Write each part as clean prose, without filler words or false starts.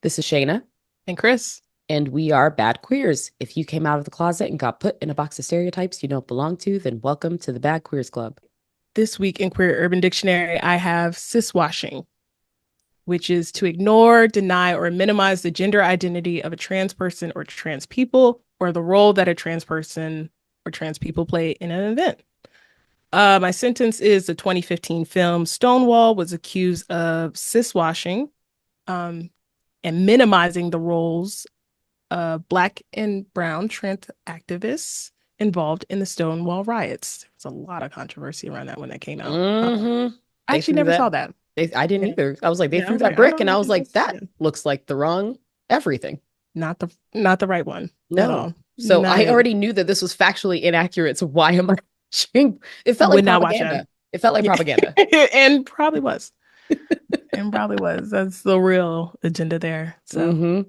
This is Shana, And Kris. and we are Bad Queers. If you came out of the closet and got put in a box of stereotypes you don't belong to, then welcome to the Bad Queers Club. This week in Queer Urban Dictionary, I have ciswashing, which is to ignore, deny, or minimize the gender identity of a trans person or trans people, or the role that a trans person or trans people play in an event. My sentence is the 2015 film Stonewall was accused of ciswashing and minimizing the roles of Black and brown trans activists involved in the Stonewall riots. There was a lot of controversy around that when that came out. I actually never saw that. I didn't Yeah. either. I was like, they Yeah, I threw was that like, I brick, don't and I know was if like, this- that yeah. looks like the wrong everything. Not the right one at No. all. So Not I it. already knew that this was factually inaccurate. So why am I watching? It felt like Would not watch propaganda. that. It felt like propaganda. And probably was. That's the real agenda there. So Mm-hmm.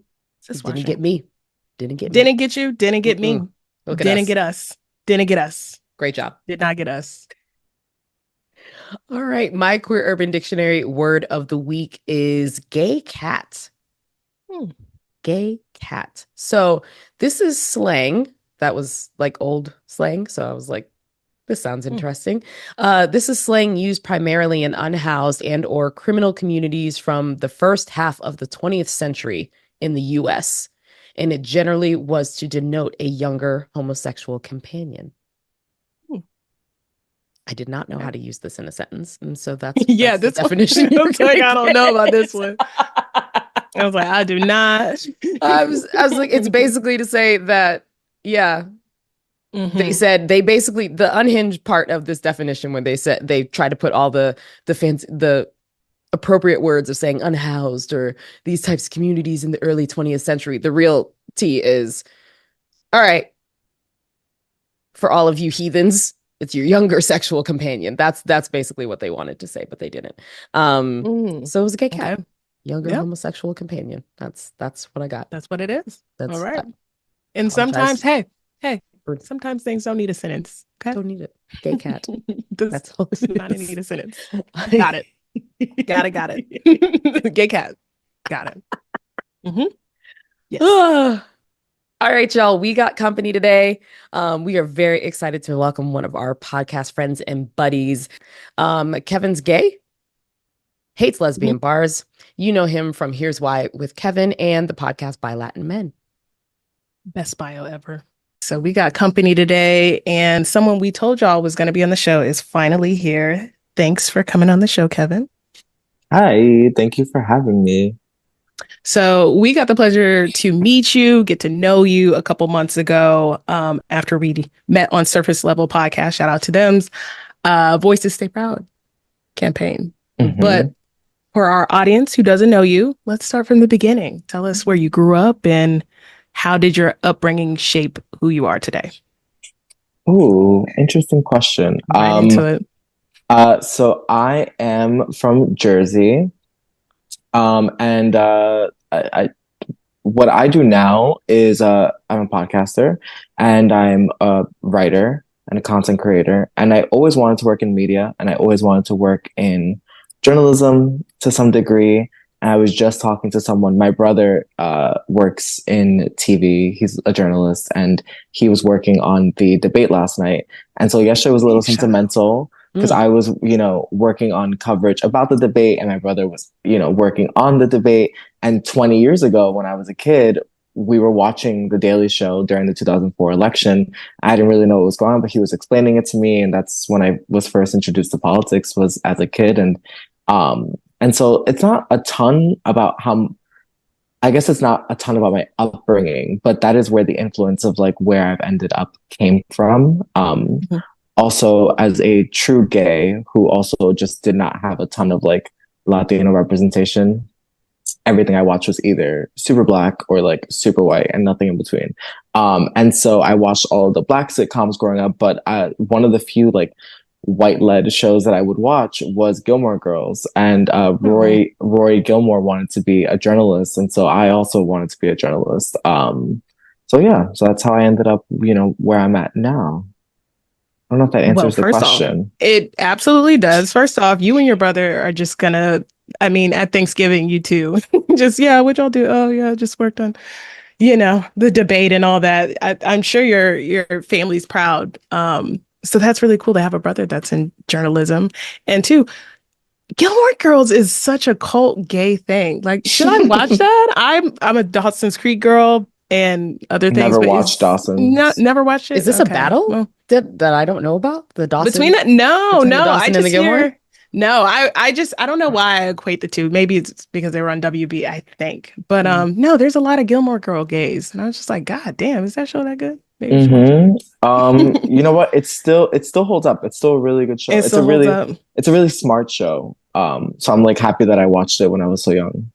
ciswashing. Didn't get me. Didn't get me. Didn't get you. Didn't get me. Look at Didn't us. get us. Didn't get us. Great job. Did not get us. All right. My Queer Urban Dictionary word of the week is gay cat. Gay cat. So this is slang that was like old slang. So I was like, this sounds interesting. This is slang used primarily in unhoused and or criminal communities from the first half of the 20th century in the US. And it generally was to denote a younger homosexual companion. I did not know how to use this in a sentence. And so that's Yeah, the this definition. one. I was like, I don't know about this one. I was like, I do not. I was like, it's basically to say that, yeah. They said the unhinged part of this definition when they said they try to put all the appropriate words of saying unhoused or these types of communities in the early 20th century. The real T is, all right, for all of you heathens, it's your younger sexual companion. That's basically what they wanted to say, but they didn't. So it was a gay cat. Okay. Younger homosexual companion. That's what I got. That's what it is. That's all right. And sometimes, hey, sometimes things don't need a sentence. Okay. Don't need it. Gay cat. That's all. Not need a sentence. Got it. Got it. Gay cat. Got it. Yes. All right, y'all. We got company today. We are very excited to welcome one of our podcast friends and buddies. Kevin's gay, hates lesbian bars. You know him from Here's Why with Kevin and the podcast BYLATINMEN. Best bio ever. So we got company today, and someone we told y'all was going to be on the show is finally here. Thanks for coming on the show, Kevin. Hi, thank you for having me. So we got the pleasure to meet you, get to know you a couple months ago after we met on Surface Level Podcast. Shout out to them's Voices Stay Proud campaign. But for our audience who doesn't know you, let's start from the beginning. Tell us where you grew up and how did your upbringing shape who you are today? Ooh, interesting question. Right into it. So I am from Jersey. And what I do now is I'm a podcaster and I'm a writer and a content creator. And I always wanted to work in media and I always wanted to work in journalism to some degree. And I was just talking to someone. My brother works in TV. He's a journalist and he was working on the debate last night. And so yesterday was a little sentimental because I was, working on coverage about the debate and my brother was, working on the debate. And 20 years ago, when I was a kid, we were watching The Daily Show during the 2004 election. I didn't really know what was going on, but he was explaining it to me. And that's when I was first introduced to politics was as a kid. And so it's not a ton about I guess it's not a ton about my upbringing, but that is where the influence of like where I've ended up came from. Also as a true gay who also just did not have a ton of like Latino representation, everything I watched was either super Black or like super white and nothing in between. And so I watched all of the Black sitcoms growing up, but one of the few like white-led shows that I would watch was Gilmore Girls, and Rory Gilmore wanted to be a journalist, and so I also wanted to be a journalist. So that's how I ended up, where I'm at now. I don't know if that answers the question. It absolutely does. First off, you and your brother are just gonna I mean, at Thanksgiving, you too. Just, yeah, what'd y'all do? Oh, yeah, just worked on, the debate and all that. I'm sure your family's proud. So that's really cool to have a brother that's in journalism. And two, Gilmore Girls is such a cult gay thing. Like, should I watch that? I'm a Dawson's Creek girl and other things, Never but watched not Dawson's. never watched it. Is this a Okay. battle Well, that I don't know about? The Dawson between that, no, between the no, I Dawson and the just Gilmore? hear no, I don't know why I equate the two. Maybe it's because they were on WB, I think. But no, there's a lot of Gilmore Girl gays, and I was just like, God damn, is that show that good? Maybe we should watch it. You know what? It still holds up. It's still a really good show. It still holds up. It's a really smart show. So I'm like happy that I watched it when I was so young.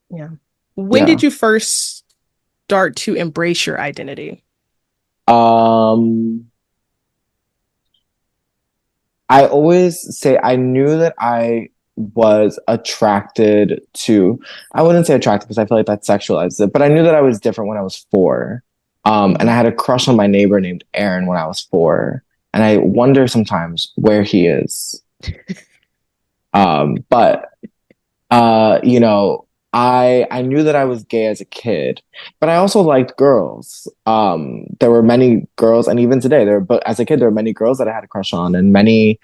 Yeah. When did you first start to embrace your identity? I always say I knew that I was attracted to, I wouldn't say attracted because I feel like that sexualizes it, but I knew that I was different when I was 4. And I had a crush on my neighbor named Aaron when I was 4. And I wonder sometimes where he is. But I knew that I was gay as a kid, but I also liked girls. There were many girls, and even today, but as a kid, there were many girls that I had a crush on, and many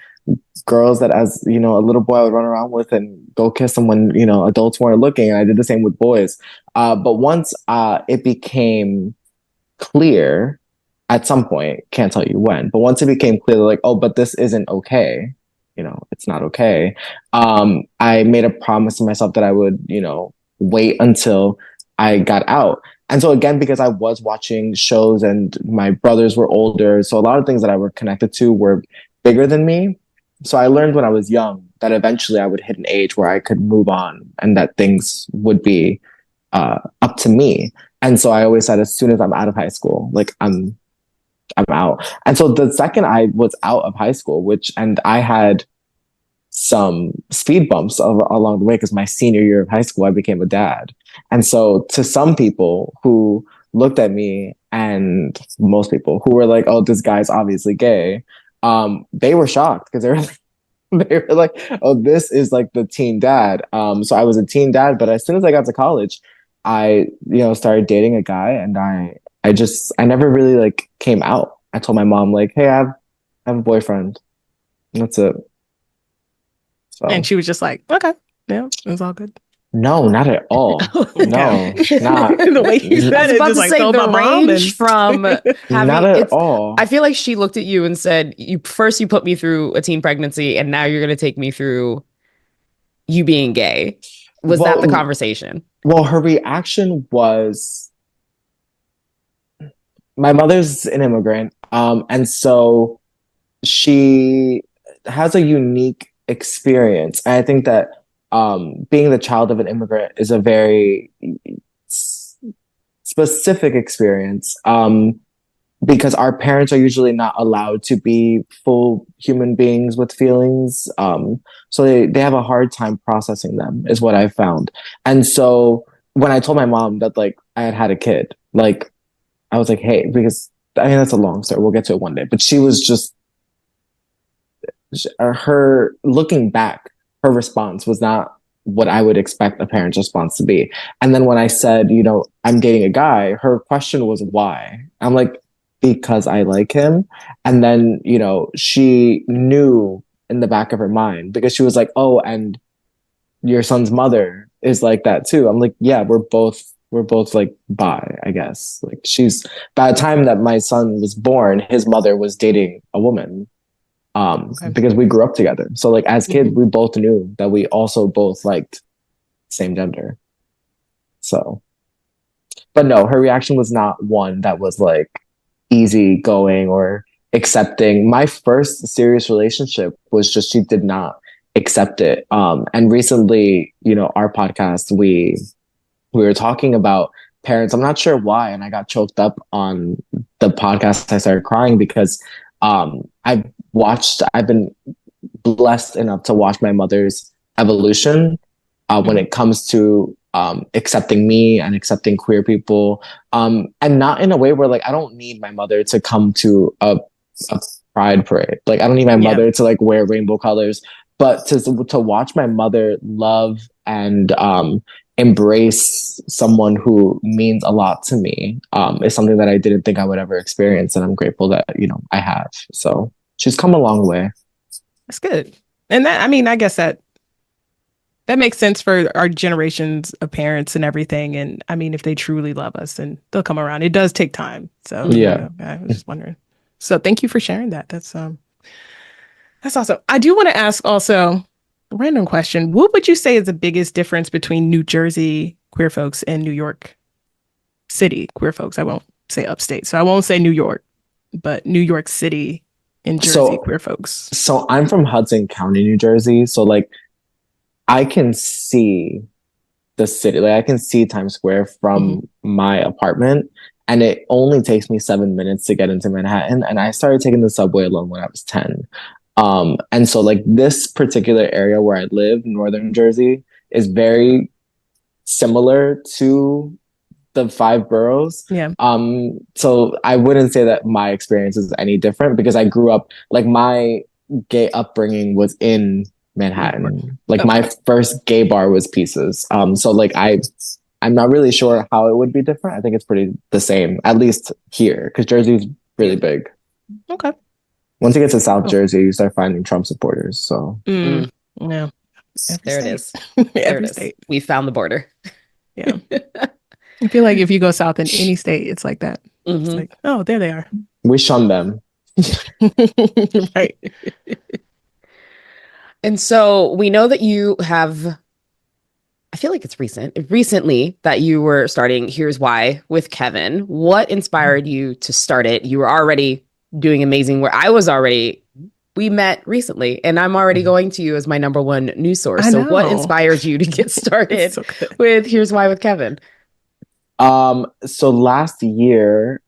girls that, as a little boy, I would run around with and go kiss them when adults weren't looking. And I did the same with boys. But once it became clear, at some point, can't tell you when, but once it became clear, like, oh, but this isn't okay. It's not okay. I made a promise to myself that I would, wait until I got out. And so again, because I was watching shows and my brothers were older, so a lot of things that I were connected to were bigger than me. So I learned when I was young that eventually I would hit an age where I could move on and that things would be up to me. And so I always said, as soon as I'm out of high school, like I'm out. And so the second I was out of high school, and I had some speed bumps along the way because my senior year of high school, I became a dad. And so to some people who looked at me, and most people who were like, oh, this guy's obviously gay, they were shocked because they were like, oh, this is like the teen dad. So I was a teen dad, but as soon as I got to college, I, started dating a guy, and I never really like came out. I told my mom like, hey, I have a boyfriend. And that's it. So. And she was just like, okay, yeah, it's all good. No, not at all. No, not the way you said it. I was about to say the range from having, not at all. I feel like she looked at you and said, "You put me through a teen pregnancy, and now you're going to take me through you being gay." Was that the conversation? Well, her reaction was, my mother's an immigrant, and so she has a unique experience. And I think that being the child of an immigrant is a very specific experience, because our parents are usually not allowed to be full human beings with feelings. So they have a hard time processing them, is what I found. And so when I told my mom that like I had a kid, like I was like, hey, because I mean, that's a long story. We'll get to it one day. But she was just, her looking back, her response was not what I would expect a parent's response to be. And then when I said, I'm dating a guy, her question was why? I'm like, because I like him. And then, she knew in the back of her mind, because she was like, oh, and your son's mother is like that too. I'm like, yeah, we're both like bi, I guess. Like by the time that my son was born, his mother was dating a woman. Because we grew up together. So like as kids, we both knew that we also both liked same gender. So, but no, her reaction was not one that was like easy going or accepting. My first serious relationship was just, she did not accept it. And recently, our podcast, we were talking about parents. I'm not sure why. And I got choked up on the podcast. I started crying because I've been blessed enough to watch my mother's evolution when it comes to accepting me and accepting queer people, and not in a way where like I don't need my mother to come to a pride parade. Like I don't need my mother to like wear rainbow colors, but to watch my mother love and embrace someone who means a lot to me is something that I didn't think I would ever experience, and I'm grateful that I have. So she's come a long way. That's good. And that, I mean, I guess that makes sense for our generations of parents and everything. And I mean, if they truly love us, then they'll come around. It does take time. So Yeah. I was just wondering. So thank you for sharing that. That's awesome. I do want to ask also a random question. What would you say is the biggest difference between New Jersey queer folks and New York City queer folks? I won't say upstate. So I won't say New York, but New York City and Jersey queer folks. So I'm from Hudson County, New Jersey. So like I can see the city, like I can see Times Square from my apartment, and it only takes me 7 minutes to get into Manhattan. And I started taking the subway alone when I was 10. And so like this particular area where I live, Northern Jersey, is very similar to the 5 boroughs. Yeah. So I wouldn't say that my experience is any different, because I grew up, like my gay upbringing was in Manhattan. Like my first gay bar was Pieces. So like I'm not really sure how it would be different. I think it's pretty the same, at least here, because Jersey's really big. Okay. Once you get to South Jersey, you start finding Trump supporters. So yeah, there it is. Every state. We found the border. Yeah. I feel like if you go south in any state, it's like that. It's like, oh, there they are. We shun them. Right. And so we know that you have, I feel like it's recently that you were starting Here's Why with Kevin. What inspired you to start it? You were already doing amazing work. We met recently, and I'm already going to you as my number one news source. So what inspired you to get started with Here's Why with Kevin? So last year,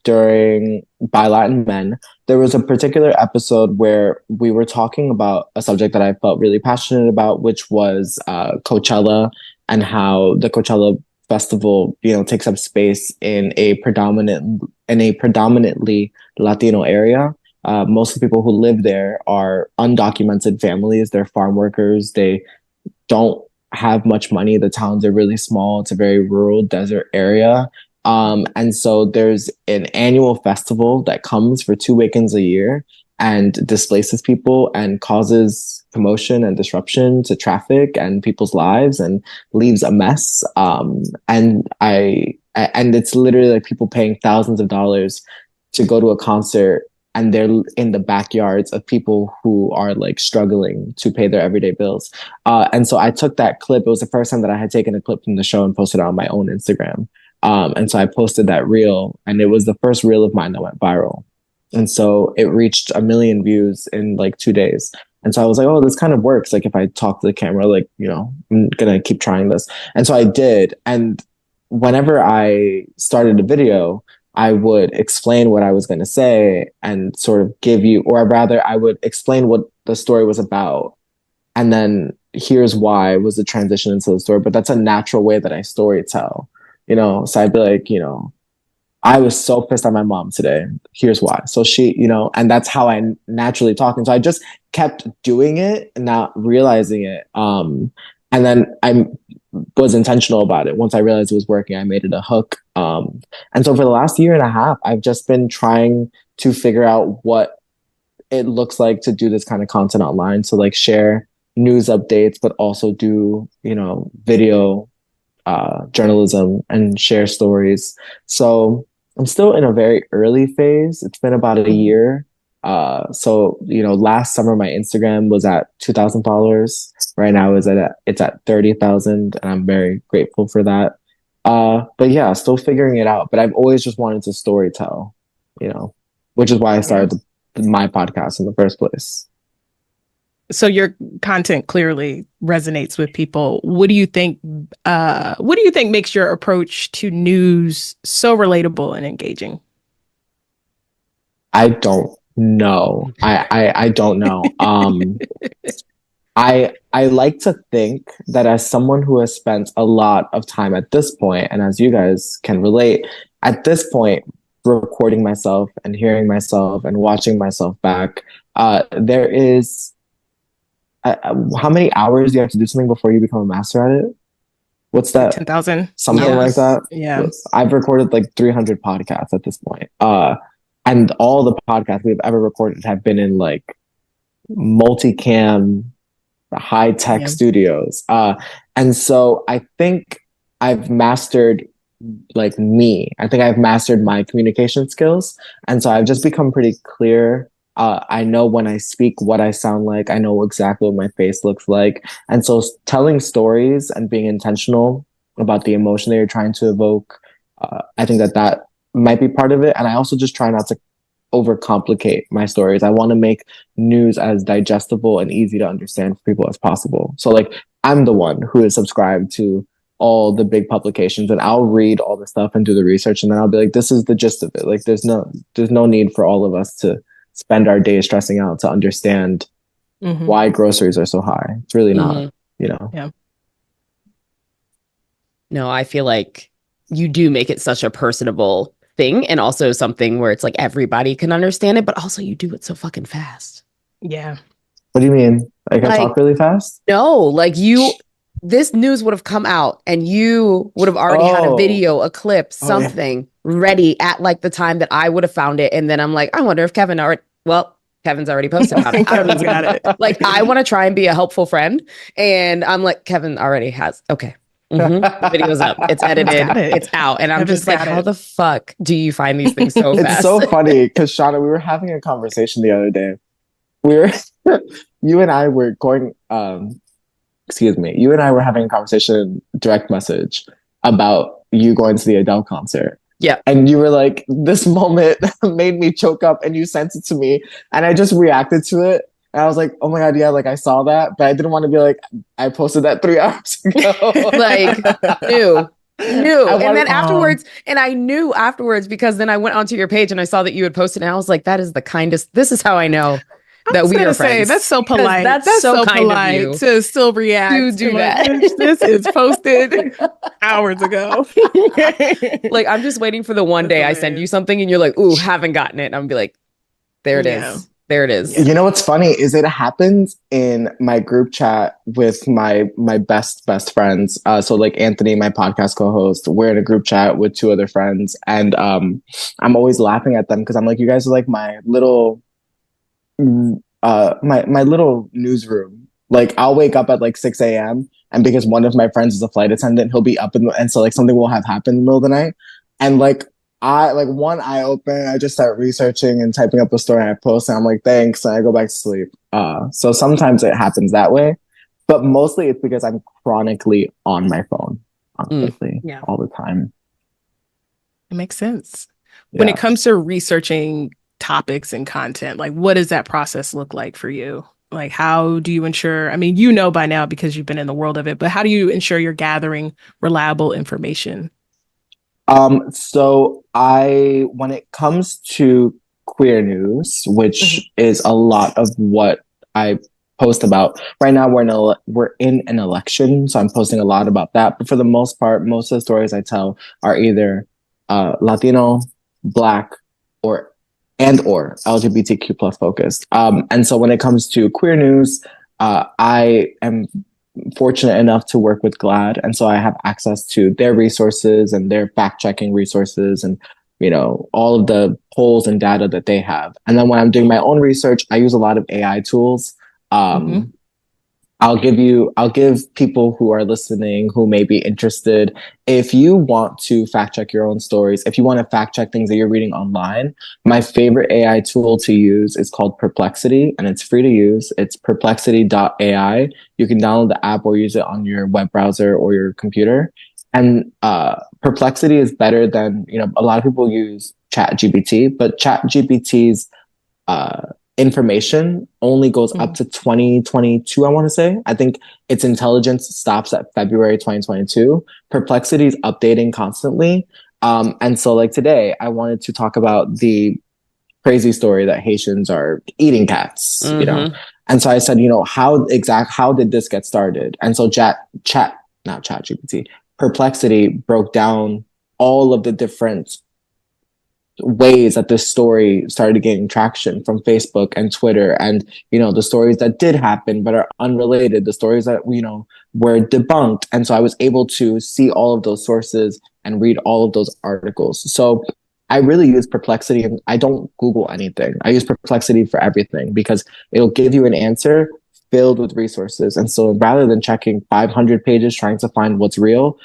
during BYLATINMEN, there was a particular episode where we were talking about a subject that I felt really passionate about, which was Coachella, and how the Coachella festival, takes up space in a predominantly Latino area. Most of the people who live there are undocumented families. They're farm workers. They don't have much money. The towns are really small. It's a very rural desert area. And so there's an annual festival that comes for 2 weekends a year and displaces people and causes commotion and disruption to traffic and people's lives and leaves a mess. And it's literally like people paying thousands of dollars to go to a concert, and they're in the backyards of people who are like struggling to pay their everyday bills. And so I took that clip. It was the first time that I had taken a clip from the show and posted it on my own Instagram. And so I posted that reel, and it was the first reel of mine that went viral. And so it reached 1 million views in like 2 days. And so I was like, oh, this kind of works. Like if I talk to the camera, like, I'm going to keep trying this. And so I did. And whenever I started a video, I would explain what I was going to say and sort of give you, or rather I would explain what the story was about. And then Here's Why was the transition into the story. But that's a natural way that I story tell, So I'd be like, I was so pissed at my mom today. Here's why. So she, and that's how I naturally talk. And so I just kept doing it and not realizing it. And then I was intentional about it. Once I realized it was working, I made it a hook. And so for the last year and a half, I've just been trying to figure out what it looks like to do this kind of content online. So like share news updates, but also do, video journalism and share stories. So I'm still in a very early phase. It's been about a year. So last summer my Instagram was at 2,000 followers. Right now it's at 30,000, and I'm very grateful for that. But yeah, still figuring it out. But I've always just wanted to story tell, which is why I started my podcast in the first place. So your content clearly resonates with people. What do you think makes your approach to news so relatable and engaging? I don't know. I don't know. I like to think that as someone who has spent a lot of time at this point, and as you guys can relate, at this point, recording myself and hearing myself and watching myself back, there is how many hours do you have to do something before you become a master at it? What's that? 10,000. Something like that. Yeah. I've recorded like 300 podcasts at this point. And all the podcasts we've ever recorded have been in like multicam, high tech studios. And so I think I've mastered like me. I think I've mastered my communication skills. And so I've just become pretty clear. I know when I speak what I sound like. I know exactly what my face looks like. And so telling stories and being intentional about the emotion that you're trying to evoke, I think that might be part of it. And I also just try not to overcomplicate my stories. I want to make news as digestible and easy to understand for people as possible. So like I'm the one who is subscribed to all the big publications, and I'll read all the stuff and do the research, and then I'll be like, this is the gist of it. Like there's no need for all of us to spend our days stressing out to understand why groceries are so high. It's really not, you know. Yeah. No, I feel like you do make it such a personable thing, and also something where it's like everybody can understand it, but also you do it so fucking fast. Yeah. What do you mean? Like I talk really fast? No, like this news would have come out and you would have already had a video, a clip, something ready at like the time that I would have found it. And then I'm like, I wonder if Kevin's already posted about it. I don't even got it. Like, I want to try and be a helpful friend. And I'm like, Kevin already has. Okay. The video's up. It's edited. It's out. And I'm just like, how the fuck do you find these things so fast? It's so funny because Shana, we were having a conversation the other day. You and I were going, you and I were having a conversation, direct message, about you going to the Adele concert. Yeah. And you were like, this moment made me choke up, and you sent it to me. And I just reacted to it. And I was like, oh my God, yeah, like I saw that. But I didn't want to be like, I posted that 3 hours ago. Like, new. And then afterwards, and I knew afterwards because then I went onto your page and I saw that you had posted, and I was like, that is the kindest. This is how I know that we are friends. That's so polite. That's so kind polite of you to still react to do that. This is posted hours ago. Like, I'm just waiting for the one day I send you something and you're like, ooh, haven't gotten it. And I'm gonna be like, there it is. There it is. You know what's funny is it happens in my group chat with my best friends. So like Anthony, my podcast co-host, we're in a group chat with 2 other friends, and I'm always laughing at them because I'm like, you guys are like my little my little newsroom. Like I'll wake up at like 6 a.m. and because one of my friends is a flight attendant, he'll be up and so like something will have happened in the middle of the night, and like I like one eye open, I just start researching and typing up a story, and I post, and I'm like, thanks, and I go back to sleep. So sometimes it happens that way, but mostly it's because I'm chronically on my phone, constantly, all the time. It makes sense. When it comes to researching topics and content, like what does that process look like for you? Like, how do you ensure, I mean, you know by now because you've been in the world of it, but how do you ensure you're gathering reliable information? So when it comes to queer news, which is a lot of what I post about right now, we're in an election, so I'm posting a lot about that. But for the most part, most of the stories I tell are either Latino, Black, or LGBTQ plus focused. And so when it comes to queer news, I am fortunate enough to work with GLAAD, and so I have access to their resources and their fact-checking resources, and all of the polls and data that they have. And then when I'm doing my own research, I use a lot of AI tools. I'll give people who are listening who may be interested, if you want to fact check your own stories, if you want to fact check things that you're reading online, my favorite AI tool to use is called Perplexity, and it's free to use. It's perplexity.ai. You can download the app or use it on your web browser or your computer. And Perplexity is better than, a lot of people use ChatGPT, but ChatGPT's information only goes up to 2022, I want to say. I think its intelligence stops at February 2022. Perplexity is updating constantly. And so like today, I wanted to talk about the crazy story that Haitians are eating cats, And so I said, how did this get started? And so not ChatGPT, Perplexity broke down all of the different ways that this story started gaining traction from Facebook and Twitter, and the stories that did happen but are unrelated, the stories that were debunked. And so I was able to see all of those sources and read all of those articles. So I really use Perplexity, and I don't Google anything. I use Perplexity for everything because it'll give you an answer filled with resources. And so rather than checking 500 pages trying to find what's real,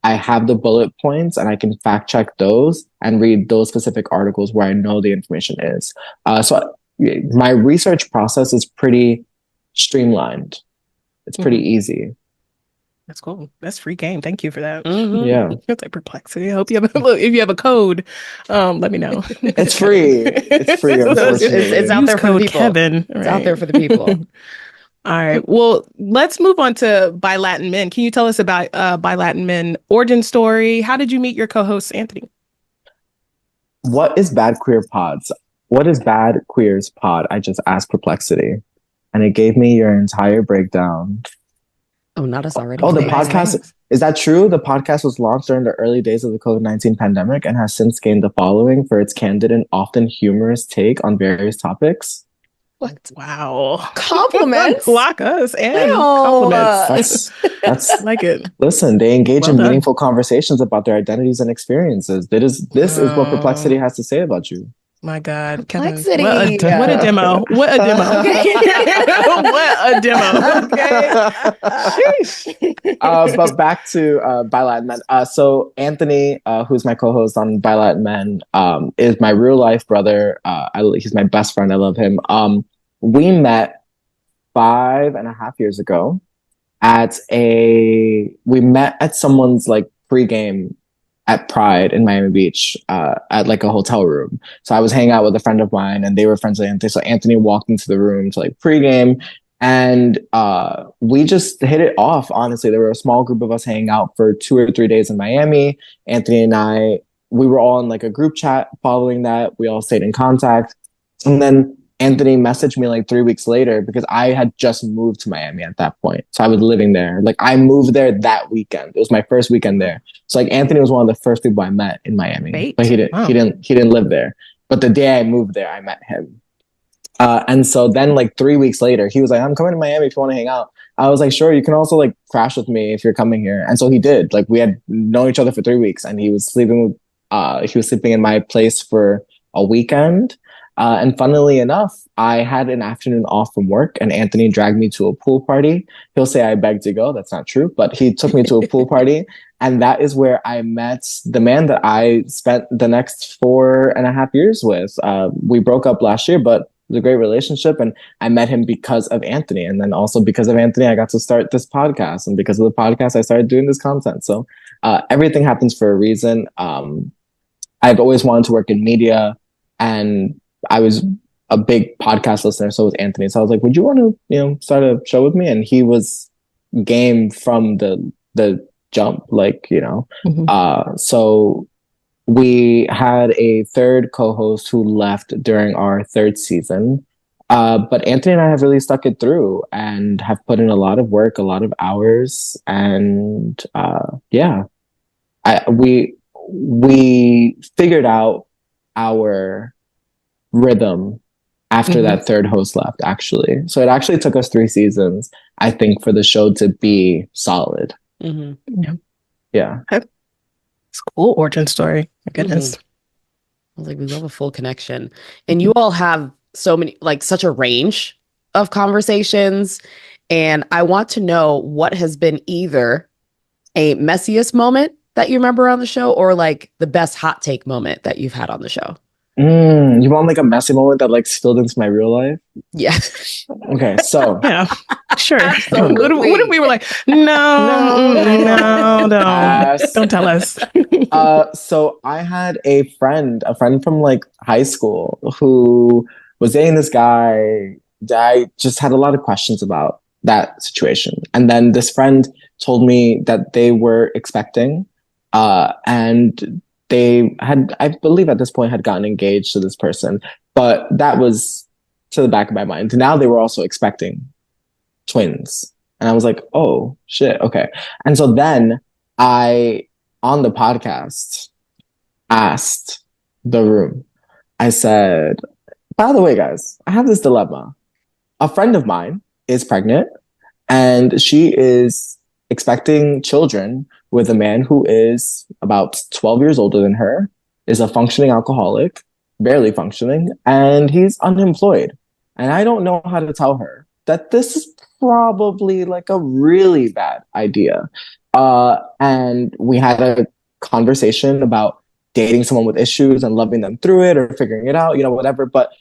I have the bullet points and I can fact check those and read those specific articles where I know the information is. So my research process is pretty streamlined. It's pretty easy. That's cool. That's free game. Thank you for that. Yeah. It's like Perplexity. I hope you have look, if you have a code, let me know. It's free. It's free. It's out there for the people. Kevin. It's out there for the people. All right. Well, let's move on to BYLATINMEN. Can you tell us about BYLATINMEN origin story? How did you meet your co-host, Anthony? What is Bad Queer Pods? What is Bad Queers Pod? I just asked Perplexity, and it gave me your entire breakdown. Oh, not us already. Oh, the podcast. Is that true? The podcast was launched during the early days of the COVID-19 pandemic and has since gained a following for its candid and often humorous take on various topics. What? Wow. Compliments. Block us and compliments. That's like it. Listen, they engage in meaningful conversations about their identities and experiences. This is what Perplexity has to say about you. My God, Complexity. Kevin, what a demo. What a demo. What a demo. Okay. But back to BYLATINMEN. So Anthony, who's my co-host on BYLATINMEN, is my real life brother. He's my best friend. I love him. We met 5.5 years ago we met at someone's like pregame at Pride in Miami Beach, at like a hotel room. So I was hanging out with a friend of mine and they were friends with Anthony. So Anthony walked into the room to like pregame, and we just hit it off. Honestly, there were a small group of us hanging out for 2 or 3 days in Miami. Anthony and we were all in like a group chat following that. We all stayed in contact. And then Anthony messaged me like 3 weeks later because I had just moved to Miami at that point. So I was living there. Like I moved there that weekend. It was my first weekend there. So like Anthony was one of the first people I met in Miami. But he didn't live there. But the day I moved there, I met him. And so then like 3 weeks later, he was like, I'm coming to Miami if you want to hang out. I was like, sure, you can also like crash with me if you're coming here. And so he did. Like we had known each other for 3 weeks, and he was sleeping in my place for a weekend. And funnily enough, I had an afternoon off from work, and Anthony dragged me to a pool party. He'll say I begged to go. That's not true, but he took me to a pool party. And that is where I met the man that I spent the next 4.5 years with. We broke up last year, but it was a great relationship. And I met him because of Anthony. And then also because of Anthony, I got to start this podcast. And because of the podcast, I started doing this content. So everything happens for a reason. I've always wanted to work in media, and I was a big podcast listener. So was Anthony. So I was like, would you want to, start a show with me? And he was game from the jump, like, so we had a third co-host who left during our third season. But Anthony and I have really stuck it through and have put in a lot of work, a lot of hours. And, we figured out our rhythm after that third host left, actually. So it actually took us 3 seasons, I think, for the show to be solid. Yeah. It's a cool origin story. My goodness. I was like, we love a full connection. And you all have so many, like such a range of conversations. And I want to know what has been either a messiest moment that you remember on the show, or like the best hot take moment that you've had on the show. You want like a messy moment that like spilled into my real life? Yeah. Okay, so yeah, sure. What if we were like, no, don't tell us. So I had a friend from like high school who was dating this guy that I just had a lot of questions about that situation. And then this friend told me that they were expecting, and they had, I believe at this point, had gotten engaged to this person, but that was to the back of my mind. Now they were also expecting twins. And I was like, oh shit. Okay. And so then I, on the podcast, asked the room. I said, by the way, guys, I have this dilemma. A friend of mine is pregnant and she is expecting children with a man who is about 12 years older than her, is a functioning alcoholic, barely functioning, and he's unemployed. And I don't know how to tell her that this is probably like a really bad idea. And we had a conversation about dating someone with issues and loving them through it or figuring it out, whatever. But,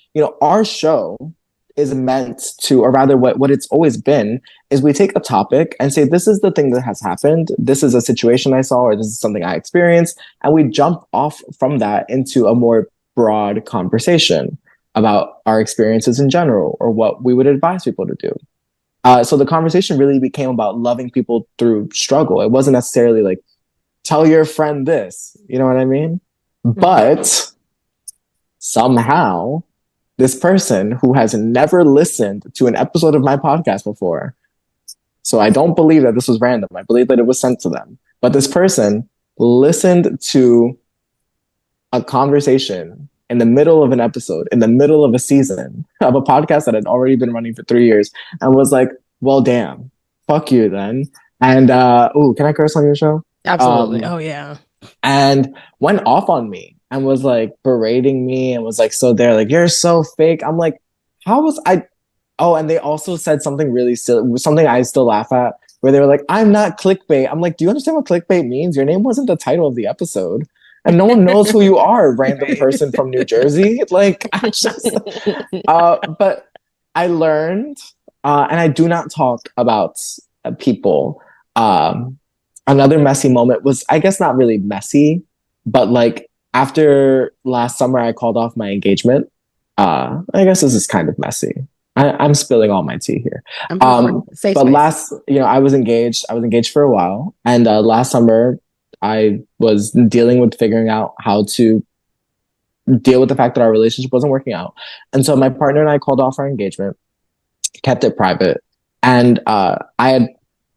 our show is meant to, or rather what it's always been, is we take a topic and say, this is the thing that has happened. This is a situation I saw, or this is something I experienced. And we jump off from that into a more broad conversation about our experiences in general, or what we would advise people to do. So the conversation really became about loving people through struggle. It wasn't necessarily like, tell your friend this, you know what I mean? But somehow, this person who has never listened to an episode of my podcast before, so I don't believe that this was random. I believe that it was sent to them. But this person listened to a conversation in the middle of an episode, in the middle of a season of a podcast that had already been running for 3 years, and was like, well, damn, fuck you then. And, can I curse on your show? Absolutely. Oh, yeah. And went off on me and was like berating me and was like, so they're like, you're so fake. I'm like, how was I? Oh, and they also said something really silly, something I still laugh at, where they were like, I'm not clickbait. I'm like, do you understand what clickbait means? Your name wasn't the title of the episode. And no one knows who you are, random person from New Jersey. Like, but I learned, and I do not talk about people. Another messy moment was, I guess, not really messy, but like after last summer, I called off my engagement. I guess this is kind of messy. I'm spilling all my tea here. But last, I was engaged. I was engaged for a while, and last summer, I was dealing with figuring out how to deal with the fact that our relationship wasn't working out. And so my partner and I called off our engagement, kept it private, and I had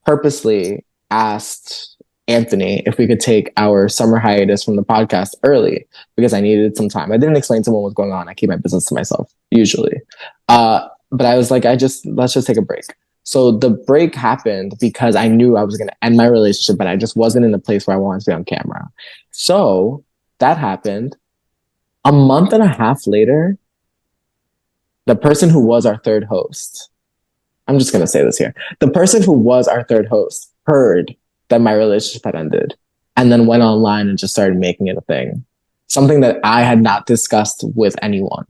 purposely asked Anthony if we could take our summer hiatus from the podcast early because I needed some time. I didn't explain to him what was going on. I keep my business to myself usually. But I was like, let's just take a break. So the break happened because I knew I was going to end my relationship, but I just wasn't in the place where I wanted to be on camera. So that happened. A month and a half later, the person who was our third host, I'm just going to say this here. The person who was our third host heard that my relationship had ended and then went online and just started making it a thing. Something that I had not discussed with anyone.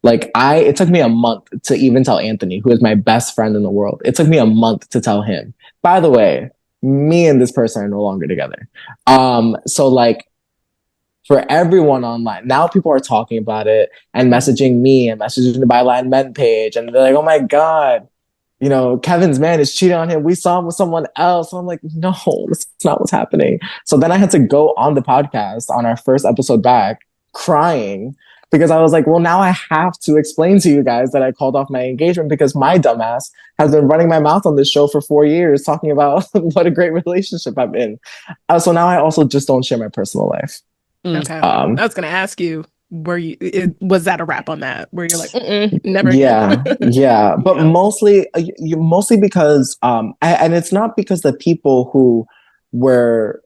Like it took me a month to even tell Anthony, who is my best friend in the world. It took me a month to tell him, by the way, me and this person are no longer together. So like for everyone online, now people are talking about it and messaging me and messaging the BYLATINMEN page. And they're like, oh my God, Kevin's man is cheating on him. We saw him with someone else. And I'm like, no, that's not what's happening. So then I had to go on the podcast on our first episode back crying because I was like, well, now I have to explain to you guys that I called off my engagement because my dumbass has been running my mouth on this show for 4 years talking about what a great relationship I'm in. So now I also just don't share my personal life. Okay. I was going to ask you, was that a wrap on that where you're like, never again? Yeah. But mostly because and it's not because the people who were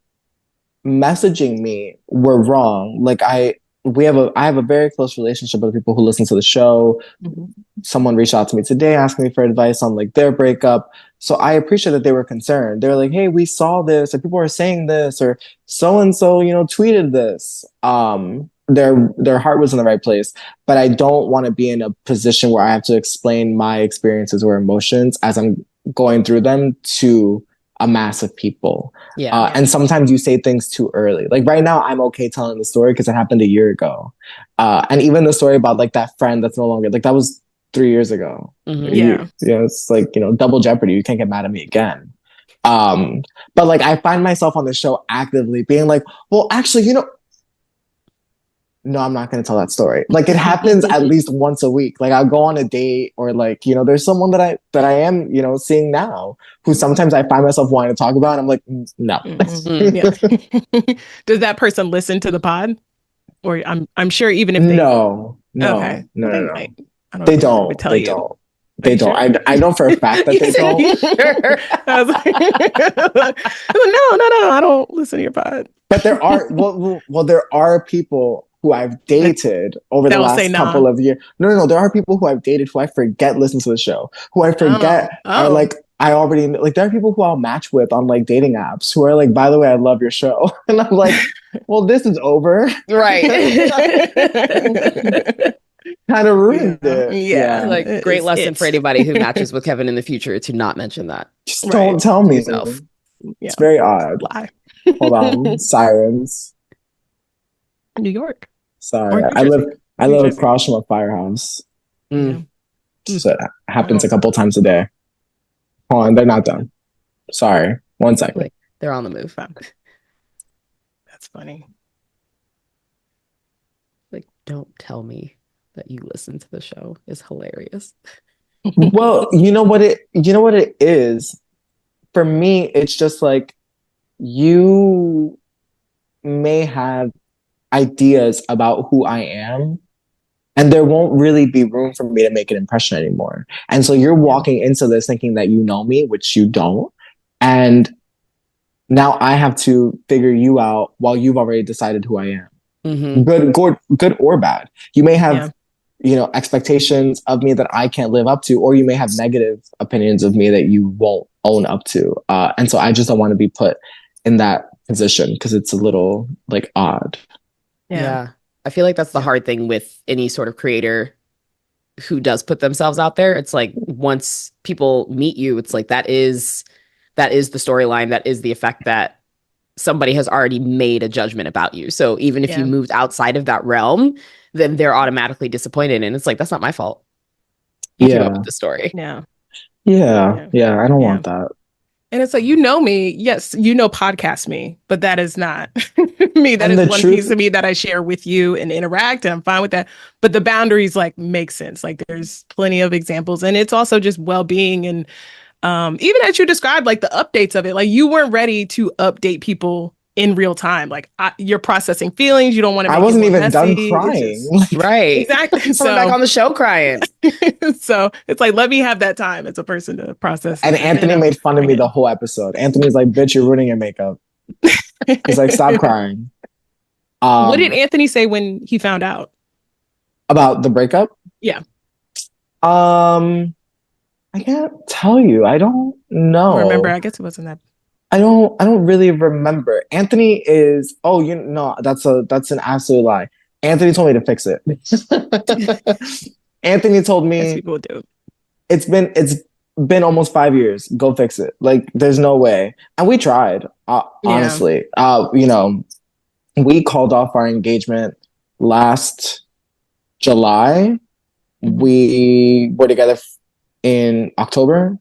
messaging me were wrong. Like I have a very close relationship with people who listen to the show. Someone reached out to me today asking me for advice on like their breakup. So I appreciate that they were concerned. They're like, hey, we saw this, or people are saying this, or so and so, tweeted this. Their heart was in the right place, but I don't want to be in a position where I have to explain my experiences or emotions as I'm going through them to a mass of people. And sometimes you say things too early. Like right now, I'm okay telling the story because it happened a year ago. And even the story about like that friend that's no longer, like that was 3 years ago. It's like, double jeopardy. You can't get mad at me again. But like I find myself on the show actively being like, well, actually, no, I'm not going to tell that story. Like it happens at least once a week. Like I'll go on a date or like, there's someone that I am, seeing now who sometimes I find myself wanting to talk about. And I'm like, no. Does that person listen to the pod? Or I'm sure even if they No. okay, No. they might. I don't They know if they don't. would tell They you. don't. Are They you don't. sure? I know for a fact that they don't. You sure? I was like, no, I don't listen to your pod. But there are there are people who I've dated over the They'll say last nah. couple of years. No. There are people who I've dated who I forget listen to the show, who I forget are like, I already like. There are people who I'll match with on like dating apps who are like, by the way, I love your show, and I'm like, well, this is over, Right. kind of ruined it. Yeah. Like, great lesson for anybody who matches with Kevin in the future to not mention that. Just don't tell me. Yourself. It's very odd. Lie. Hold on, sirens. New York. Sorry, I live across from a firehouse. Mm. So it happens a couple times a day. Hold on, they're not done. Sorry, 1 second. Like, they're on the move. That's funny. Like, don't tell me that you listen to the show is hilarious. Well, you know what it is? For me, it's just like, you may have ideas about who I am, and there won't really be room for me to make an impression anymore. And so you're walking into this thinking that you know me, which you don't. And now I have to figure you out while you've already decided who I am. Mm-hmm. Good or bad. You may have, expectations of me that I can't live up to, or you may have negative opinions of me that you won't own up to. And so I just don't want to be put in that position because it's a little like odd. Yeah. I feel like that's the hard thing with any sort of creator who does put themselves out there. It's like, once people meet you, it's like that is the storyline, that is the effect that somebody has already made a judgment about you. So even if you moved outside of that realm, then they're automatically disappointed. And it's like, that's not my fault. You came up with the story. Yeah. I don't want that. And it's like, you know me. Yes, podcast me, but that is not me. That is one piece of me that I share with you and interact, and I'm fine with that. But the boundaries like make sense. Like, there's plenty of examples, and it's also just well-being. And even as you described, like the updates of it, like you weren't ready to update people in real time. Like, you're processing feelings. You don't want to. I wasn't even done crying. Right. Exactly. So back on the show crying. So it's like, let me have that time as a person to process. And Anthony made fun of me the whole episode. Anthony's like, bitch, you're ruining your makeup. He's like, stop crying. What did Anthony say when he found out about the breakup? Yeah. I can't tell you. I don't know. Remember, I guess it wasn't that. I don't really remember. Anthony is, that's an absolute lie. Anthony told me to fix it. Anthony told me, as people do. It's been almost 5 years. Go fix it. Like, there's no way. And we tried, honestly. We called off our engagement last July. Mm-hmm. We were together in October.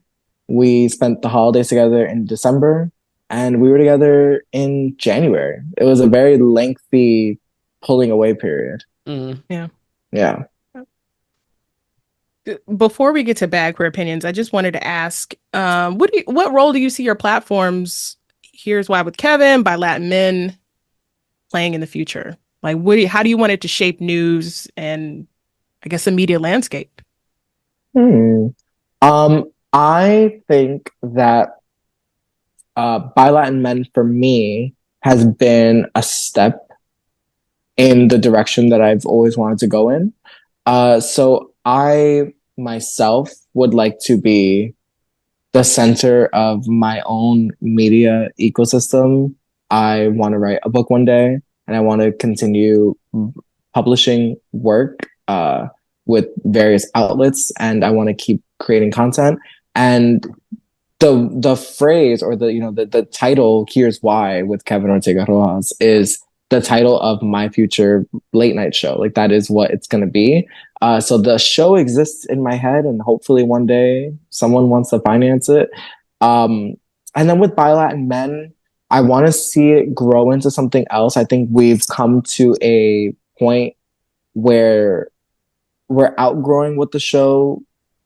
We spent the holidays together in December, and we were together in January. It was a very lengthy pulling away period. Mm. Yeah. Before we get to bad queer opinions, I just wanted to ask, what role do you see your platforms, Here's Why with Kevin, BYLATINMEN, playing in the future? Like, how do you want it to shape news and, I guess, the media landscape? I think that BYLATINMEN for me has been a step in the direction that I've always wanted to go in. So I myself would like to be the center of my own media ecosystem. I want to write a book one day, and I want to continue publishing work with various outlets, and I want to keep creating content. And the phrase, or the title, Here's Why with Kevin Ortega-Rojas, is the title of my future late night show. Like, that is what it's going to be. So the show exists in my head, and hopefully one day someone wants to finance it. And then with BYLATINMEN, I want to see it grow into something else. I think we've come to a point where we're outgrowing what the show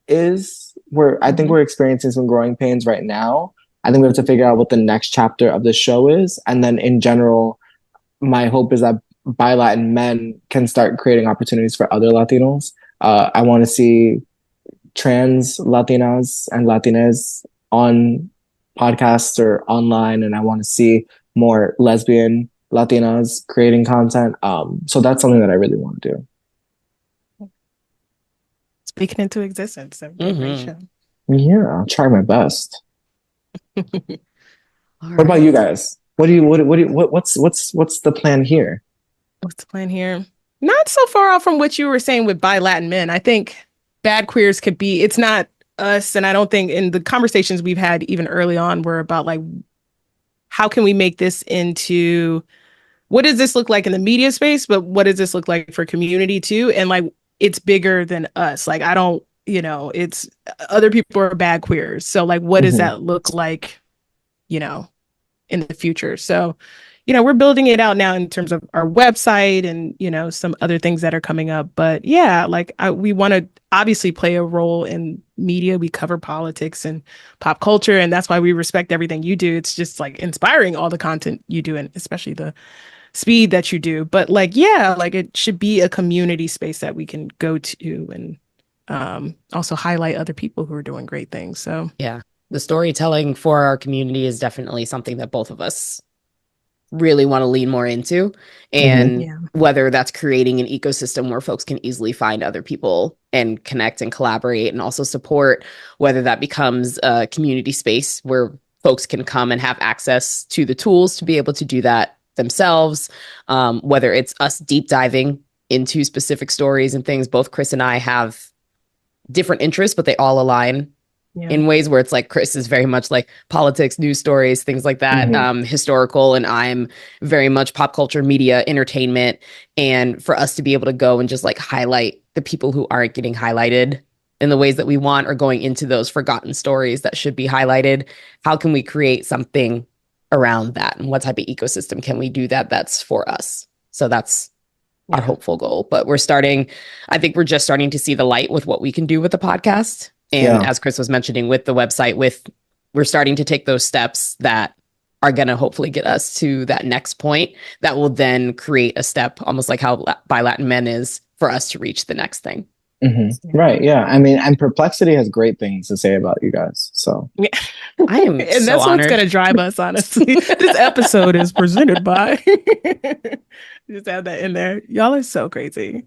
is. I think we're experiencing some growing pains right now. I think we have to figure out what the next chapter of the show is. And then in general, my hope is that Latin men can start creating opportunities for other Latinos. I want to see trans Latinas and Latinas on podcasts or online, and I want to see more lesbian Latinas creating content. So that's something that I really want to do. Speaking into existence. That would be a great show. Yeah, I'll try my best. All What about you guys? What's the plan here? What's the plan here? Not so far off from what you were saying with BYLATINMEN. I think bad queers could be, it's not us. And I don't think in the conversations we've had even early on were about like, how can we make this into, what does this look like in the media space? But what does this look like for community too? And like, it's bigger than us. Like, I don't, it's other people are bad queers. So like, what does that look like, in the future? So, we're building it out now in terms of our website and, some other things that are coming up. But yeah, like we want to obviously play a role in media. We cover politics and pop culture, and that's why we respect everything you do. It's just like inspiring all the content you do, and especially the speed that you do. But like, yeah, like it should be a community space that we can go to and also highlight other people who are doing great things. So yeah, the storytelling for our community is definitely something that both of us really want to lean more into, and whether that's creating an ecosystem where folks can easily find other people and connect and collaborate and also support, whether that becomes a community space where folks can come and have access to the tools to be able to do that themselves, whether it's us deep diving into specific stories and things. Both Kris and I have different interests, but they all align in ways where it's like Kris is very much like politics, news stories, things like that, historical, and I'm very much pop culture, media, entertainment. And for us to be able to go and just like highlight the people who aren't getting highlighted in the ways that we want, or going into those forgotten stories that should be highlighted, how can we create something around that? And what type of ecosystem can we do that's for us? So that's our hopeful goal. But I think we're just starting to see the light with what we can do with the podcast. And as Kris was mentioning with the website, we're starting to take those steps that are going to hopefully get us to that next point that will then create a step, almost like how BYLATINMEN is, for us to reach the next thing. Right. Yeah. I mean, and Perplexity has great things to say about you guys. So I am and so that's honored. What's going to drive us, honestly. This episode is presented by. Just add that in there. Y'all are so crazy.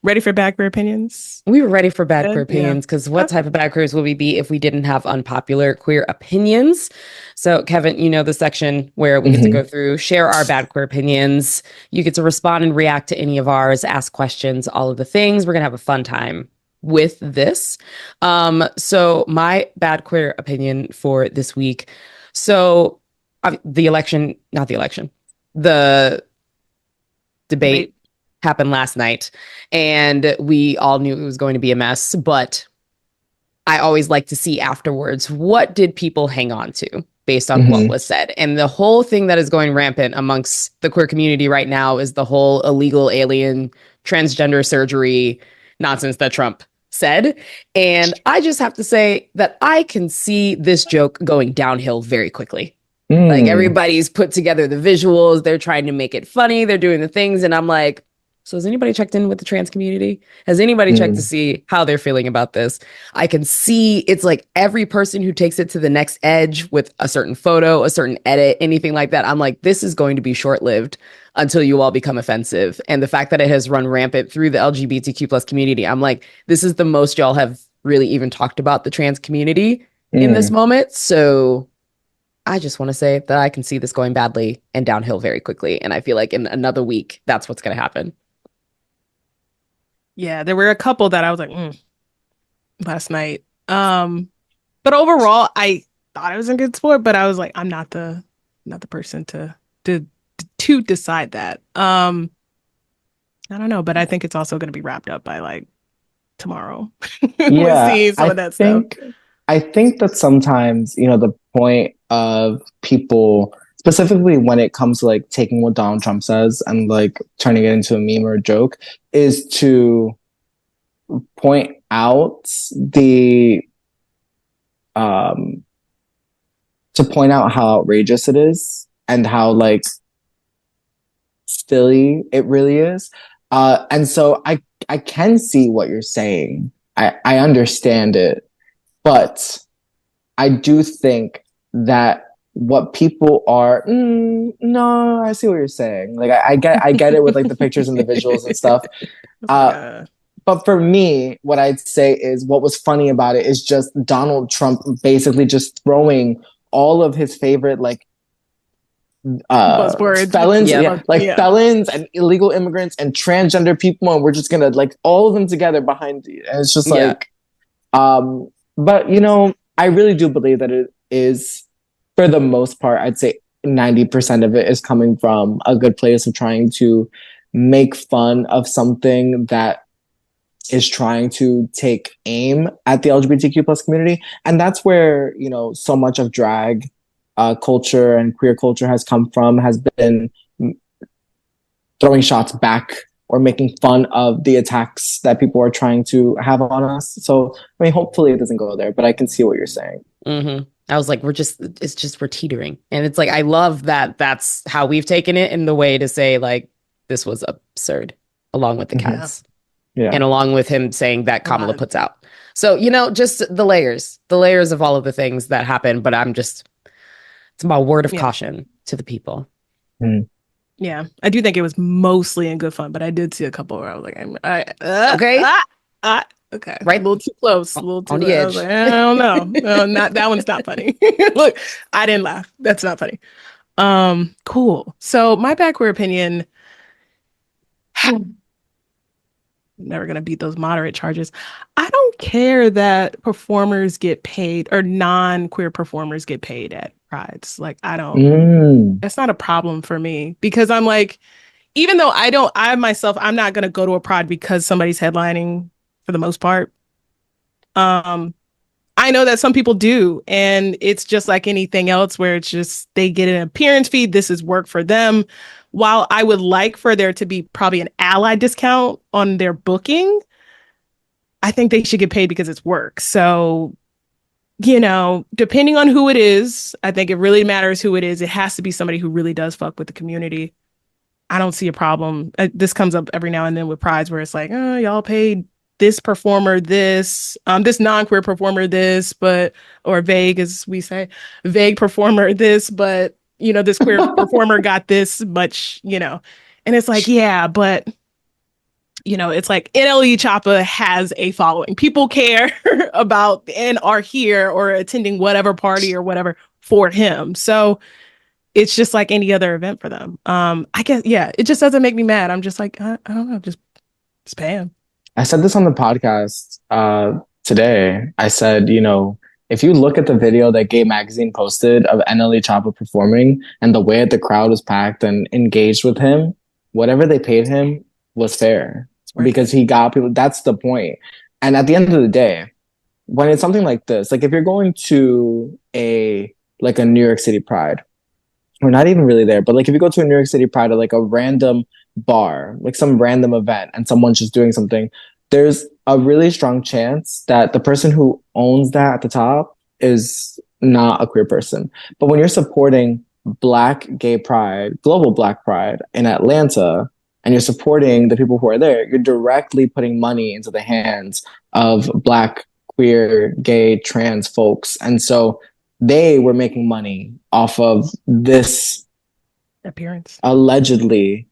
Ready for Bad Queer Opinions? We were ready for Bad Queer Opinions because what type of bad queers would we be if we didn't have unpopular queer opinions? So, Kevin, you know the section where we get to go through, share our bad queer opinions. You get to respond and react to any of ours, ask questions, all of the things. We're going to have a fun time with this. So my bad queer opinion for this week. So the debate happened last night, and we all knew it was going to be a mess, but I always like to see afterwards, what did people hang on to based on what was said? And the whole thing that is going rampant amongst the queer community right now is the whole illegal alien transgender surgery nonsense that Trump said. And I just have to say that I can see this joke going downhill very quickly. Like, everybody's put together the visuals, they're trying to make it funny, they're doing the things, and I'm like, so has anybody checked in with the trans community? Has anybody checked to see how they're feeling about this? I can see it's like every person who takes it to the next edge with a certain photo, a certain edit, anything like that, I'm like, this is going to be short-lived until you all become offensive. And the fact that it has run rampant through the LGBTQ plus community, I'm like, this is the most y'all have really even talked about the trans community in this moment. So I just want to say that I can see this going badly and downhill very quickly. And I feel like in another week, that's what's going to happen. Yeah, there were a couple that I was like, last night. But overall, I thought I was in good sport, but I was like, I'm not the person to decide that. I don't know, but I think it's also going to be wrapped up by like tomorrow. We'll see some of that stuff. I think that sometimes, the point of people, specifically when it comes to like taking what Donald Trump says and like turning it into a meme or a joke, is to point out how outrageous it is and how like silly it really is. And so I can see what you're saying. I understand it, but I do think that what people are, no, I see what you're saying. Like I get it with like the pictures and the visuals and stuff. But for me, what I'd say is what was funny about it is just Donald Trump basically just throwing all of his favorite like buzzwords, felons, Yep. felons and illegal immigrants and transgender people, and we're just gonna like all of them together behind you. And it's just like, but you know, I really do believe that it is, for the most part, I'd say 90% of it is coming from a good place of trying to make fun of something that is trying to take aim at the LGBTQ plus community. And that's where, you know, so much of drag culture and queer culture has come from, has been throwing shots back or making fun of the attacks that people are trying to have on us. So, I mean, hopefully it doesn't go there, but I can see what you're saying. Mm-hmm. I was like, we're teetering. And it's like, I love that that's how we've taken it in the way to say, like, this was absurd, along with the cats. Yeah. And along with him saying that Kamala puts out. So, you know, just the layers of all of the things that happen. But it's my word of caution to the people. Mm. Yeah, I do think it was mostly in good fun, but I did see a couple where I was like, okay, right, a little too close, a little too on the edge. I was like, I don't know, no, not that one's not funny. Look, I didn't laugh. That's not funny. Cool. So my backward opinion. Never gonna beat those moderate charges. I don't care that performers get paid or non-queer performers get paid at prides. Like I don't. That's not a problem for me because I'm like, even though I'm not gonna go to a pride because somebody's headlining for the most part. I know that some people do, and it's just like anything else where it's just they get an appearance fee. This is work for them. While I would like for there to be probably an ally discount on their booking, I think they should get paid because it's work. So, you know, depending on who it is, I think it really matters who it is. It has to be somebody who really does fuck with the community. I don't see a problem. This comes up every now and then with prides where it's like, oh, y'all paid this performer this non-queer performer this, but, or vague, as we say, vague performer this, but, you know, this queer performer got this much, you know, and it's like, yeah, but, you know, it's like NLE Choppa has a following. People care about and are here or attending whatever party or whatever for him. So it's just like any other event for them. I guess, yeah, it just doesn't make me mad. I'm just like, I don't know, just pay him. I said this on the podcast today. I said, you know, if you look at the video that Gay Magazine posted of NLE Choppa performing and the way that the crowd was packed and engaged with him, whatever they paid him was fair because he got people. That's the point. And at the end of the day, when it's something like this, like if you're going to a New York City Pride, or not even really there, but like if you go to a New York City Pride or like a random bar, like some random event and someone's just doing something, there's a really strong chance that the person who owns that at the top is not a queer person. But when you're supporting Black Gay Pride, Global Black Pride in Atlanta, and you're supporting the people who are there, you're directly putting money into the hands of Black, queer, gay, trans folks. And so they were making money off of this appearance allegedly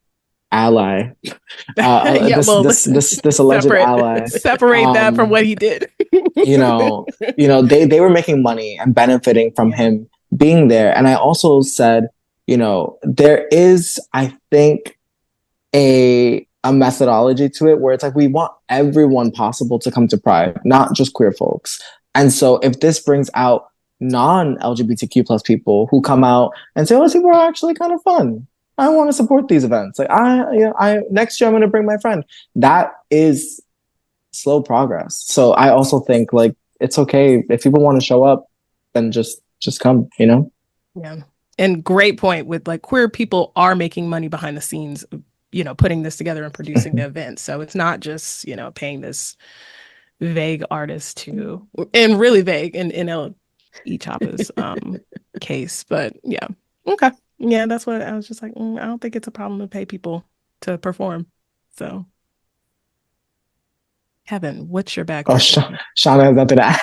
ally. This alleged ally. Separate that from what he did. you know, they were making money and benefiting from him being there. And I also said, you know, there is, I think, a methodology to it where it's like we want everyone possible to come to Pride, not just queer folks. And so if this brings out non-LGBTQ plus people who come out and say, "Oh, these people are actually kind of fun. I want to support these events. Like I next year I'm going to bring my friend." That is slow progress. So I also think like it's okay if people want to show up, then just come. You know. Yeah, and great point with like queer people are making money behind the scenes, you know, putting this together and producing the event. So it's not just, you know, paying this vague artist to, and really vague in E Choppa's case, but yeah, okay. Yeah, that's what I was just like, I don't think it's a problem to pay people to perform. So, Kevin, what's your bad Oh, queer opinion? Shana has nothing to add.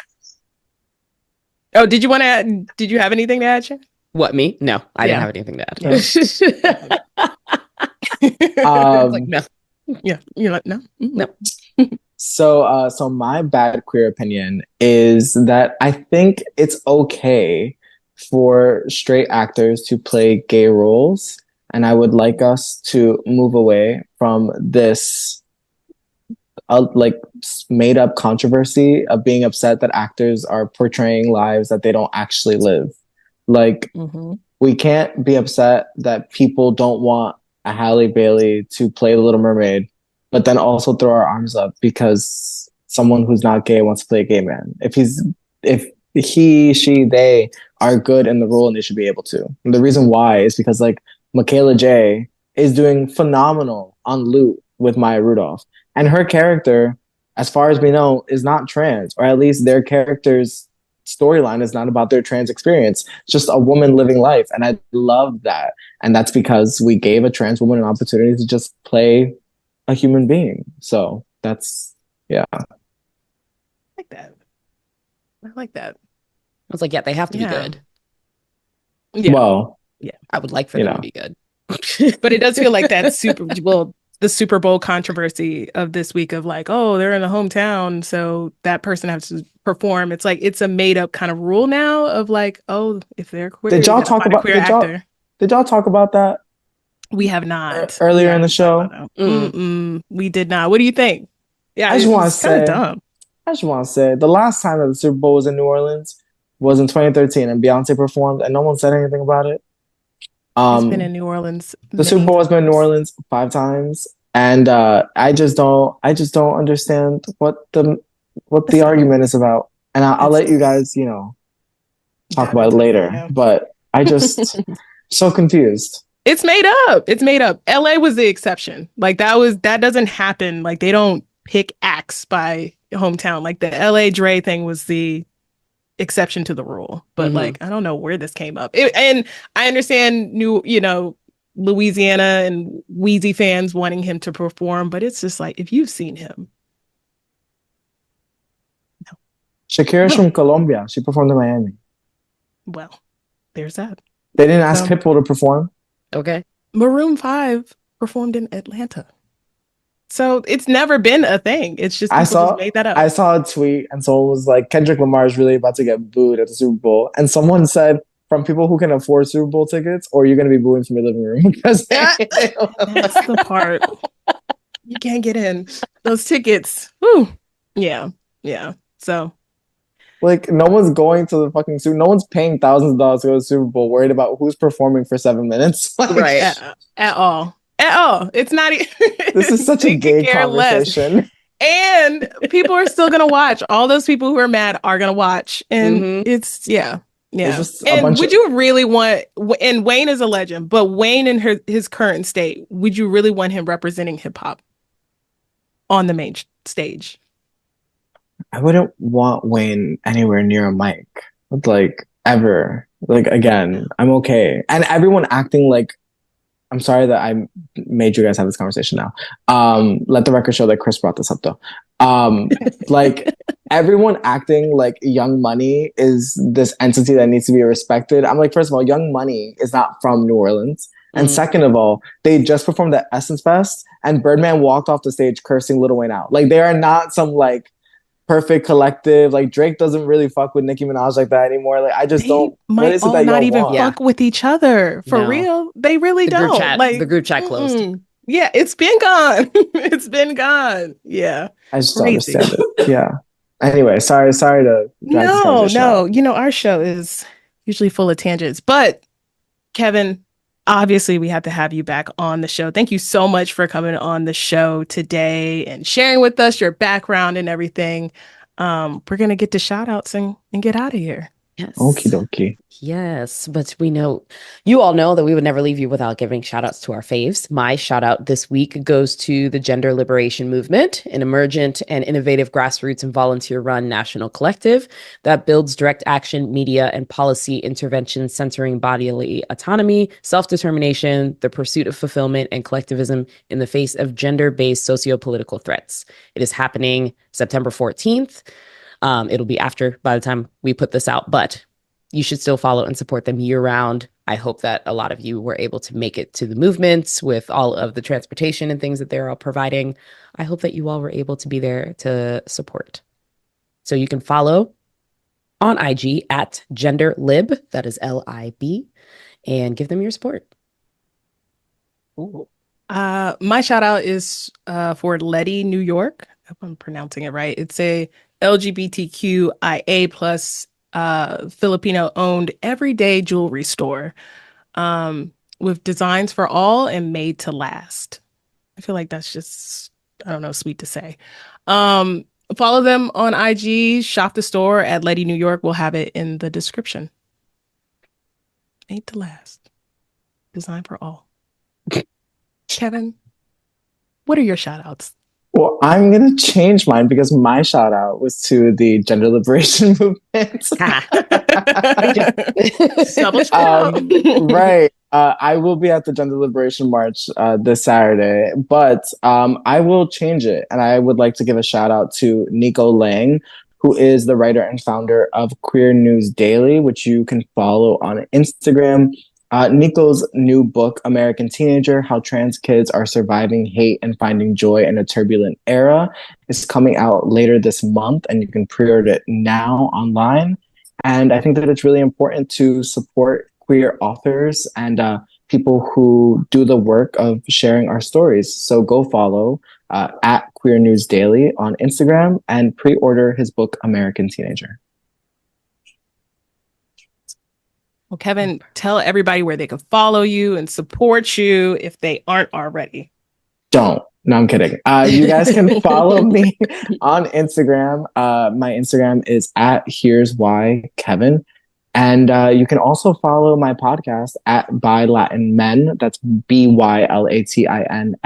Oh, did you want to add, did you have anything to add, Shan? What, me? No, I didn't Yeah. have anything to add. Yeah. It's like, Um, no, Yeah. You're like, no. no. so my bad queer opinion is that I think it's okay for straight actors to play gay roles, and I would like us to move away from this like made up controversy of being upset that actors are portraying lives that they don't actually live. Like, Mm-hmm. we can't be upset that people don't want a Halle Bailey to play the Little Mermaid, but then also throw our arms up because someone who's not gay wants to play a gay man. If he, she, they are good in the role, and they should be able to. And the reason why is because like Michaela J is doing phenomenal on Loot with Maya Rudolph, and her character, as far as we know, is not trans, or at least their character's storyline is not about their trans experience. It's just a woman living life, and I love that. And that's because we gave a trans woman an opportunity to just play a human being. So that's, yeah. I like that. I like that. I was like, yeah, they have to be Yeah. good. Yeah. Well, I would like for You them know. to be good. But it does feel like that the Super Bowl controversy of this week of like, oh, they're in the hometown, so that person has to perform. It's like it's a made up kind of rule now of like, oh, if they're queer, did you y'all gotta talk find a about queer actor. did y'all talk about that We have not earlier We in the haven't show? talked about that. We did not. What do you think? Yeah, I just want to it's kind of say, dumb. the last time that the Super Bowl was in New Orleans was in 2013, and Beyonce performed, and no one said anything about it. It's been in New Orleans The Super many Bowl has been in New times. Orleans 5 times, and I just don't understand what the argument is about. And I'll let you guys, talk about it later. Yeah. But I just so confused. It's made up. It's made up. LA was the exception. Like that doesn't happen. Like they don't pick acts by hometown. Like the LA Dre thing was the exception to the rule. But like I don't know where this came up. And I understand Louisiana and Wheezy fans wanting him to perform, but it's just like if you've seen him. Shakira's from Colombia. She performed in Miami. Well, there's that. They didn't ask Pitbull to perform. Okay. Maroon 5 performed in Atlanta. So it's never been a thing. It's just people just made that up. I saw a tweet, and someone was like, Kendrick Lamar is really about to get booed at the Super Bowl. And someone said, from people who can afford Super Bowl tickets, or you're going to be booing from your living room. Because that's the part. You can't get in. Those tickets. Whew. Yeah. Yeah. So. Like, no one's going to the fucking Super. No one's paying thousands of dollars to go to the Super Bowl, worried about who's performing for 7 minutes. Like, right. At all. It's not. This is such a gay conversation. Less. And people are still gonna watch. All those people who are mad are gonna watch, and it's yeah. And would you really want? And Wayne is a legend, but Wayne in his current state, would you really want him representing hip hop on the main stage? I wouldn't want Wayne anywhere near a mic, like ever. Like again, I'm okay, and everyone acting like. I'm sorry that I made you guys have this conversation now. Let the record show that Kris brought this up though. Like everyone acting like Young Money is this entity that needs to be respected. I'm like, first of all, Young Money is not from New Orleans. And second of all, they just performed at Essence Fest and Birdman walked off the stage cursing Lil Wayne out. Like they are not some like perfect collective. Like Drake doesn't really fuck with Nicki Minaj like that anymore. Like I just don't. What is it that not even fuck with each other for real? They really don't. Like the group chat closed. Yeah, it's been gone. It's been gone. Yeah, I just don't understand it. Yeah. Anyway, sorry to. No. Our show is usually full of tangents, but Kevin. Obviously, we have to have you back on the show. Thank you so much for coming on the show today and sharing with us your background and everything. We're going to get to shout outs and get out of here. Yes. Okie dokie. Yes, but you all know that we would never leave you without giving shout outs to our faves. My shout out this week goes to the Gender Liberation Movement, an emergent and innovative grassroots and volunteer run national collective that builds direct action, media, and policy interventions centering bodily autonomy, self determination, the pursuit of fulfillment, and collectivism in the face of gender based sociopolitical threats. It is happening September 14th. It'll be after by the time we put this out, but you should still follow and support them year round. I hope that a lot of you were able to make it to the movements with all of the transportation and things that they're all providing. I hope that you all were able to be there to support. So you can follow on IG at genderlib, that is LIB, and give them your support. Ooh. My shout out is for Letti New York. I hope I'm pronouncing it right. It's a LGBTQIA plus Filipino-owned everyday jewelry store with designs for all and made to last. I feel like that's just, I don't know, sweet to say. Follow them on IG, shop the store at Letti New York. We'll have it in the description. Made to last. Design for all. Kevin, what are your shout outs? Well, I'm going to change mine because my shout out was to the gender liberation movement. Double shout out. Right. I will be at the Gender Liberation March this Saturday, but I will change it. And I would like to give a shout out to Nico Lang, who is the writer and founder of Queer News Daily, which you can follow on Instagram. Nico's new book, American Teenager, How Trans Kids Are Surviving Hate and Finding Joy in a Turbulent Era, is coming out later this month, and you can pre-order it now online. And I think that it's really important to support queer authors and people who do the work of sharing our stories. So go follow at Queer News Daily on Instagram and pre-order his book, American Teenager. Well, Kevin, tell everybody where they can follow you and support you if they aren't already. Don't. No, I'm kidding. You guys can follow me on Instagram. My Instagram is at Here's Why Kevin. And you can also follow my podcast at BYLATINMEN. That's BYLATINMEN.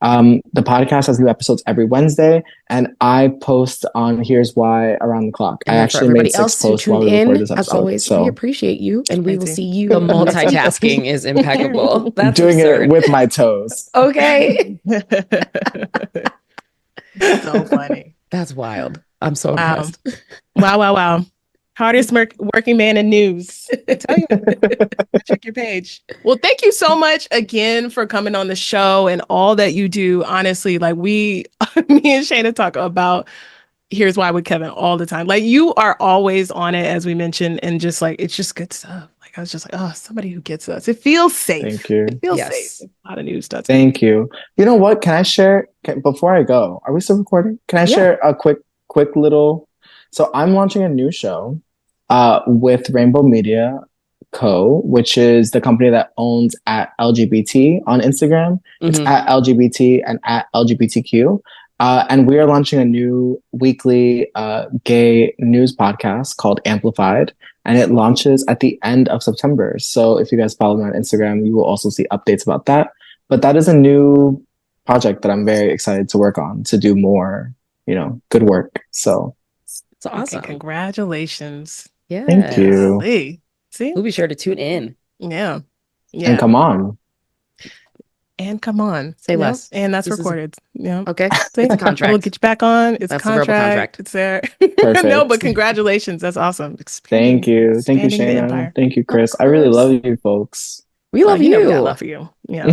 The podcast has new episodes every Wednesday, and I post on Here's Why around the clock. And I actually made 6 posts while we recorded this episode. As always, so we appreciate you, and we will see you. The multitasking is impeccable. That's doing absurd. it with my toes. Okay. So funny. That's wild. I'm so impressed. Wow. Hardest working man in news. I tell you, check your page. Well, thank you so much again for coming on the show and all that you do. Honestly, like me and Shana talk about Here's Why with Kevin all the time. Like you are always on it, as we mentioned, and just like it's just good stuff. Like I was just like, oh, somebody who gets us. It feels safe. Thank you. It feels safe. A lot of news stuff. Thank you. You know what? Can I share before I go? Are we still recording? Can I share a quick little? So I'm launching a new show with Rainbow Media Co., which is the company that owns at LGBT on Instagram. It's at LGBT and at LGBTQ. And we are launching a new weekly gay news podcast called Amplified. And it launches at the end of September. So if you guys follow me on Instagram, you will also see updates about that. But that is a new project that I'm very excited to work on, to do more, good work. So it's awesome. Okay, congratulations. Yeah. Thank you. See? We'll be sure to tune in. Yeah. And come on. Say less. And that's recorded. Yeah. Okay. It's a contract. We'll get you back on. It's that's a contract. It's there. Perfect. No, but congratulations. That's awesome. Thank you. Thank you, Shana. Thank you, Chris. I really love you folks. We love you. I love you. Yeah.